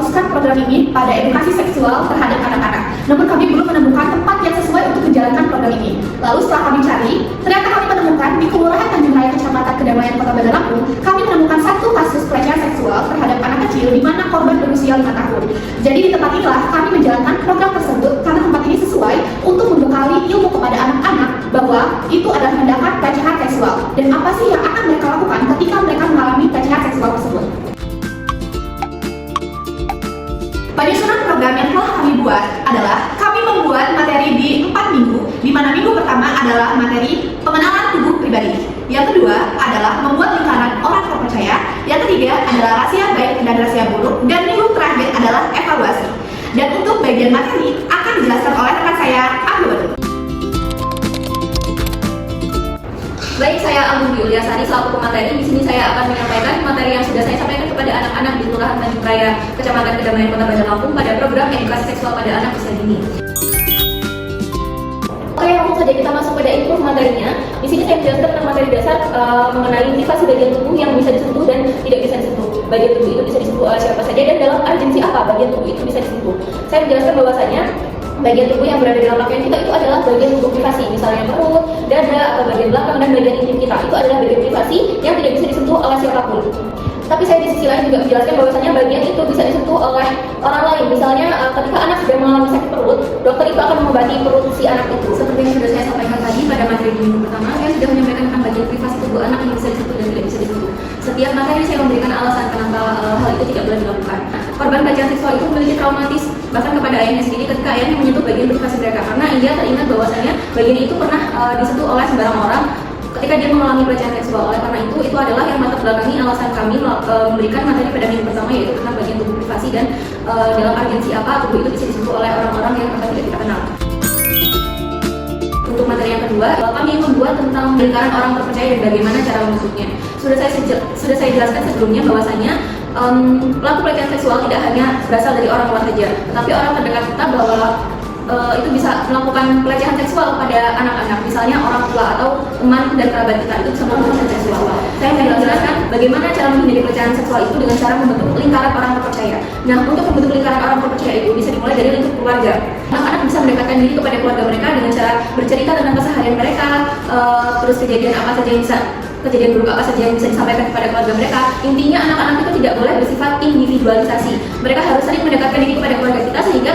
memfokuskan program ini pada edukasi seksual terhadap anak-anak. Namun kami belum menemukan tempat yang sesuai untuk menjalankan program ini. Lalu setelah kami cari, ternyata kami menemukan di Kelurahan Tanjung Raya, Kecamatan Kedamaian, Kota Bandar Lampung, kami menemukan satu kasus pelecehan seksual terhadap anak kecil di mana korban berusia 5 tahun. Jadi di tempat inilah kami menjalankan program tersebut karena tempat ini sesuai untuk membekali ilmu kepada anak-anak bahwa itu adalah tindakan pelecehan seksual dan apa sih yang akan mereka lakukan ketika mereka mengalami pelecehan seksual tersebut. Penyusunan program yang telah kami buat adalah kami membuat materi di 4 minggu, di mana minggu pertama adalah materi pengenalan tubuh pribadi, yang kedua adalah membuat lingkaran orang terpercaya, yang ketiga adalah rahasia baik dan rahasia buruk, dan minggu terakhir adalah evaluasi. Dan untuk bagian materi akan dijelaskan oleh rekan saya, Abdul. Baik, saya Agung Yuliasari selaku pemateri. Di sini saya akan menyampaikan materi yang sudah saya sampaikan kepada anak-anak di Kelurahan Tanjung Raya, Kecamatan Kedamaian, Kota Bandar Lampung pada program edukasi seksual pada anak usia dini. Oke, langsung saja kita masuk pada info materinya. Di sini saya menjelaskan tentang materi dasar mengenai privasi bagian tubuh yang bisa disentuh dan tidak bisa disentuh. Bagian tubuh itu bisa disentuh oleh siapa saja dan dalam urgensi apa bagian tubuh itu bisa disentuh. Saya menjelaskan bahwasanya bagian tubuh yang berada dalam pakaian kita itu adalah bagian tubuh privasi, misalnya perut, dada, atau bagian belakang dan bagian intim kita. Itu adalah bagian privasi yang tidak bisa disentuh oleh siapapun. Tapi saya di sisi lain juga menjelaskan bahwasanya bagian itu bisa disentuh oleh orang lain. Misalnya ketika anak sudah mengalami sakit perut, dokter itu akan mengobati perut si anak itu. Seperti yang sudah saya sampaikan tadi pada materi di minggu pertama, saya sudah menyampaikan tentang bagian privasi tubuh anak yang bisa disentuh dan tidak bisa disentuh. Setiap materi saya memberikan alasan kenapa hal itu tidak boleh dilakukan. Korban pelecehan seksual itu memiliki traumatis bahkan kepada ayahnya sendiri ketika ayahnya menyentuh bagian privasi mereka, karena ia teringat bahwasanya bagian itu pernah disentuh oleh sembarang orang ketika dia mengalami pelecehan seksual. Oleh karena itu adalah yang melatar belakangi alasan kami memberikan materi pada minggu pertama, yaitu tentang bagian tubuh privasi dan dalam urgensi apa tubuh itu bisa disentuh oleh orang-orang yang tidak kita kenal. Untuk materi yang kedua, kami membuat tentang lingkaran orang terpercaya dan bagaimana cara membentuknya. Sudah saya jelaskan sebelumnya bahwasanya pelaku pelecehan seksual tidak hanya berasal dari orang luar saja, tetapi orang terdekat kita bahwa itu bisa melakukan pelecehan seksual pada anak-anak, misalnya orang tua atau teman dan kerabat kita itu bisa melakukan pelecehan seksual. Saya akan menjelaskan bagaimana cara menghindari pelecehan seksual itu dengan cara membentuk lingkaran orang terpercaya. Nah, untuk membentuk lingkaran orang terpercaya itu bisa dimulai dari lingkup keluarga. Anak-anak bisa mendekatkan diri kepada keluarga mereka dengan cara bercerita tentang keseharian mereka, terus kejadian buruk apa saja yang bisa disampaikan kepada keluarga mereka. Intinya anak-anak itu tidak boleh bersifat individualisasi. Mereka harus sering mendekatkan diri kepada keluarga kita sehingga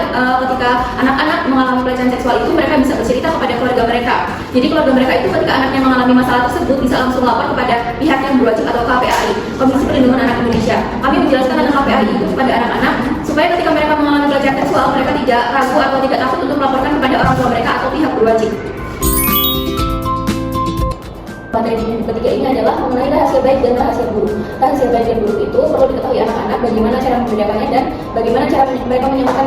ketika anak-anak mengalami pelecehan seksual itu mereka bisa bercerita kepada keluarga mereka. Jadi keluarga mereka itu ketika anaknya mengalami masalah tersebut bisa langsung lapor kepada pihak yang berwajib atau KPAI, Komisi Perlindungan Anak Indonesia. Kami menjelaskan tentang KPAI itu kepada anak-anak supaya ketika mereka mengalami pelecehan seksual mereka tidak ragu atau tidak takut untuk melaporkan kepada orang tua mereka atau pihak berwajib. Materi di ketiga ini adalah mengenai rahasia baik dan rahasia buruk. Rahasia baik dan buruk itu perlu diketahui anak-anak bagaimana cara membedakannya dan bagaimana cara mereka menyamakan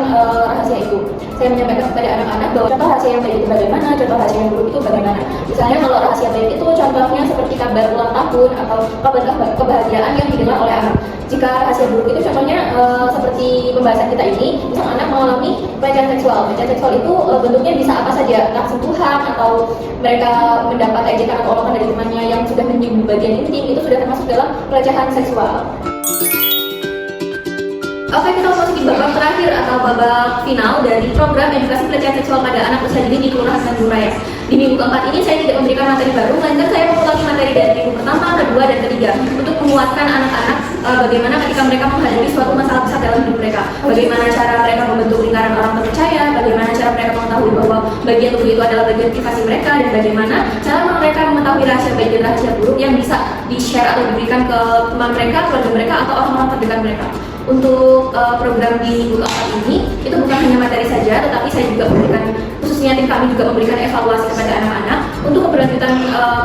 rahasia itu. Saya menyampaikan kepada anak-anak bahwa contoh rahasia yang baik itu bagaimana, contoh rahasia yang buruk itu bagaimana. Misalnya kalau rahasia baik itu contohnya seperti kabar ulang tahun atau kabar kebahagiaan yang didengar oleh anak. Jika rahasia buruk itu contohnya seperti pembahasan kita ini, misal anak mengalami pelecehan seksual. Pelecehan seksual itu bentuknya bisa apa saja, entah sentuhan atau mereka mendapat ejekan atau olokan dari temannya yang sudah menyinggung bagian intim, itu sudah termasuk dalam pelecehan seksual. Oke, kita memasuki babak terakhir atau babak final dari program edukasi pelecehan seksual pada anak usia dini di Kelurahan Tanjung Raya. Di minggu keempat ini saya tidak memberikan materi baru, melainkan saya mengulangi materi dari minggu pertama, kedua, dan ketiga untuk menguatkan anak-anak bagaimana ketika mereka menghadapi suatu masalah besar dalam hidup mereka. Bagaimana cara mereka membentuk lingkaran orang terpercaya, bagaimana cara mereka mengetahui bahwa bagian tubuh itu adalah bagian privasi mereka, dan bagaimana cara mereka mengetahui rahasia baik dan rahasia buruk yang bisa di-share atau diberikan ke teman mereka, keluarga mereka, atau orang-orang terdekat mereka. Untuk program di minggu keempat ini, itu bukan hanya materi saja, tetapi saya juga memberikan, khususnya tim kami juga memberikan evaluasi kepada anak-anak. Untuk keberlanjutan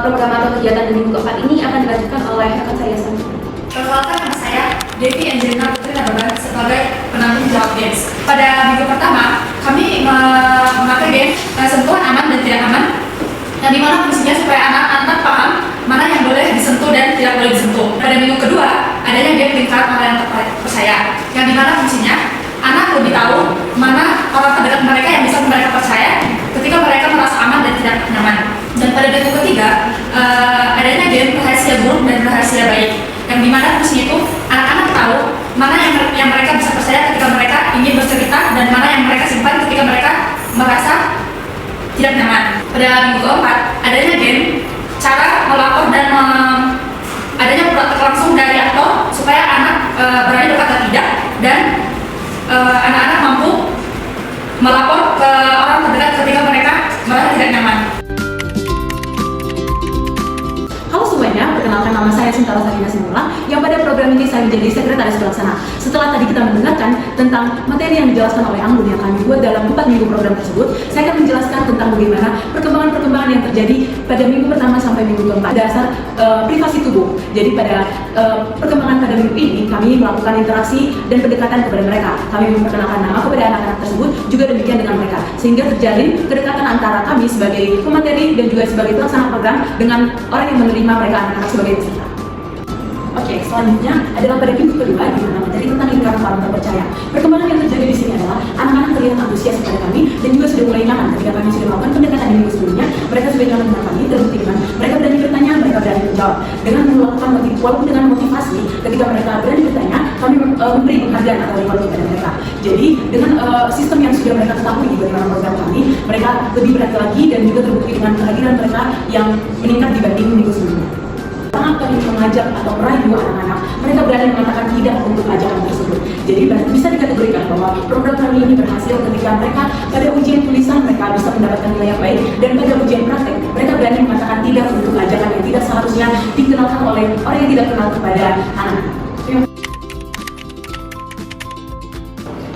program atau kegiatan di minggu keempat ini akan dilanjutkan oleh rekan saya sendiri. Perkenalkan, nama saya Devi Angelina Putri Nababan sebagai penanggung jawab games. Pada minggu pertama, kami memakai game sentuhan aman dan tidak aman, yang dimana fungsinya supaya anak-anak paham mana yang boleh disentuh dan tidak boleh disentuh. Pada minggu kedua, adanya game lingkaran orang yang terpercaya, yang dimana fungsinya anak lebih tahu mana orang terdekat mereka yang bisa mereka percaya ketika mereka merasa aman dan tidak nyaman. Dan pada minggu ketiga, adanya game rahasia buruk dan rahasia baik, yang dimana fungsinya itu anak-anak tahu mana yang mereka bisa percaya ketika pada minggu keempat adanya game, cara melapor dan adanya praktek langsung dari aktor supaya anak berani berkata tidak dan anak-anak mampu melapor ke orang terdekat ketika mereka merasa tidak nyaman. Halo semuanya, perkenalkan nama saya Sintaro Sarina Simula yang pada program ini saya menjadi sekretaris pelaksana. Setelah tadi kita mendengarkan tentang materi yang dijelaskan oleh Anggun yang kami buat dalam 4 minggu program tersebut, saya akan menjelaskan tentang bagaimana perkembangan-perkembangan yang terjadi pada minggu pertama sampai minggu keempat dasar privasi tubuh. Jadi pada perkembangan pada minggu ini kami melakukan interaksi dan pendekatan kepada mereka. Kami memperkenalkan nama kepada anak-anak tersebut, juga demikian dengan mereka, sehingga terjalin kedekatan antara kami sebagai pemateri dan juga sebagai pelaksana program dengan orang yang menerima mereka anak-anak sebagai peserta. Oke, selanjutnya adalah pada minggu kedua di mana materi tentang lingkaran paling terpercaya. Perkembangan yang terjadi di sini adalah anak-anak terlihat antusias kepada kami dan juga sudah mulai nyaman ketika kami sudah melakukan pendekatan di minggu sebelumnya. Mereka sudah nyaman dengan kami, terbukti dengan mereka berani bertanya, mereka berani menjawab dengan melakukan walaupun dengan motivasi. Ketika mereka berani bertanya, kami memberi penghargaan atau reward kepada mereka. Jadi dengan sistem yang sudah mereka ketahui bagaimana program kami, mereka lebih berhati lagi dan juga terbukti dengan kehadiran mereka yang meningkat dibanding minggu sebelumnya. Sangat kami mengajak atau merayu anak-anak, mereka berani mengatakan tidak untuk ajakan tersebut. Jadi bisa dikategorikan bahwa program kami ini berhasil ketika mereka pada ujian tulisan mereka bisa mendapatkan nilai yang baik, dan pada ujian praktek mereka berani mengatakan tidak untuk ajakan yang tidak seharusnya dikenalkan oleh orang yang tidak kenal kepada anak.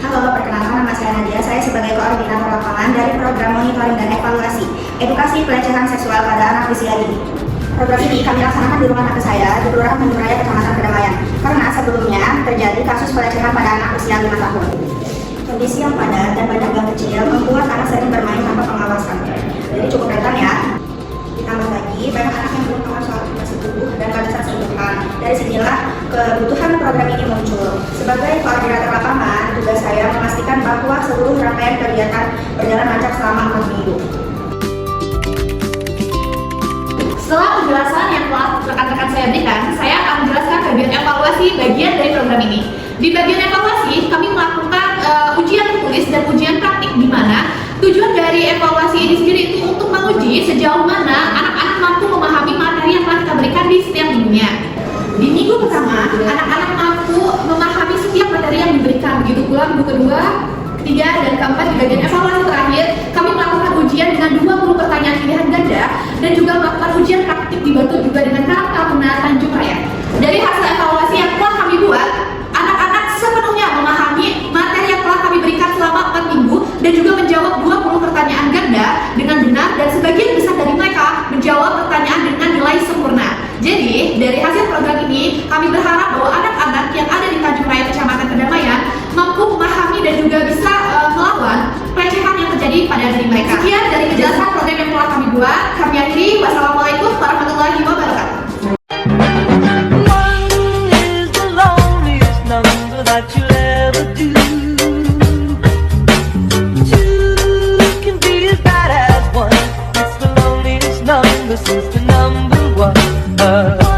Halo, perkenalkan nama saya Nadia. Saya sebagai koordinator lapangan dari program monitoring dan evaluasi edukasi pelecehan seksual pada anak usia dini. Program ini kami laksanakan di rumah tangga saya di Kelurahan Tanjung Raya, Kecamatan Kedamaian, karena sebelumnya terjadi kasus pelecehan pada anak usia 5 tahun. Kondisi yang padat dan banyak gang kecil membuat anak sering bermain tanpa pengawasan. Jadi cukup rentan ya. Ditambah lagi banyak anak yang belum paham soal privasi tubuh dan batasan sentuhan. Dari sinilah kebutuhan program ini muncul. Sebagai koordinator lapangan, tugas saya memastikan bahwa seluruh rangkaian kegiatan berjalan lancar selama 4 minggu. Setelah penjelasan yang telah rekan-rekan saya berikan, saya akan menjelaskan bagian evaluasi bagian dari program ini. Di bagian evaluasi, kami melakukan ujian tertulis dan ujian praktik, di mana tujuan dari evaluasi ini sendiri itu untuk menguji sejauh mana anak-anak mampu memahami materi yang telah kita berikan di setiap minggunya. Di minggu pertama, anak-anak mampu memahami setiap materi yang diberikan. Begitu pula minggu kedua, ketiga, dan keempat. Di bagian evaluasi terakhir, kami melakukan ujian dengan 20 pertanyaan pilihan ganda dan juga melakukan ujian praktik dibantu juga dengan Taruna Tanjung Raya. Dari hasil evaluasi yang telah kami buat, anak-anak sepenuhnya memahami materi yang telah kami berikan selama 4 minggu dan juga menjawab 20 pertanyaan ganda dengan benar, dan sebagian besar dari mereka menjawab pertanyaan dengan nilai sempurna. Jadi, dari hasil program ini, kami berharap bahwa anak-anak yang ada di Tanjung Raya, Kecamatan Kedamaian mampu memahami dan juga bisa melawan pelecehan yang terjadi pada diri mereka. Sekian dari penjelasan program yang telah kami buat. Kami akhiri. Wassalamualaikum warahmatullahi wabarakatuh. One is the loneliest number that you'll ever do. Two can be as bad as one. It's the loneliest number since the number one.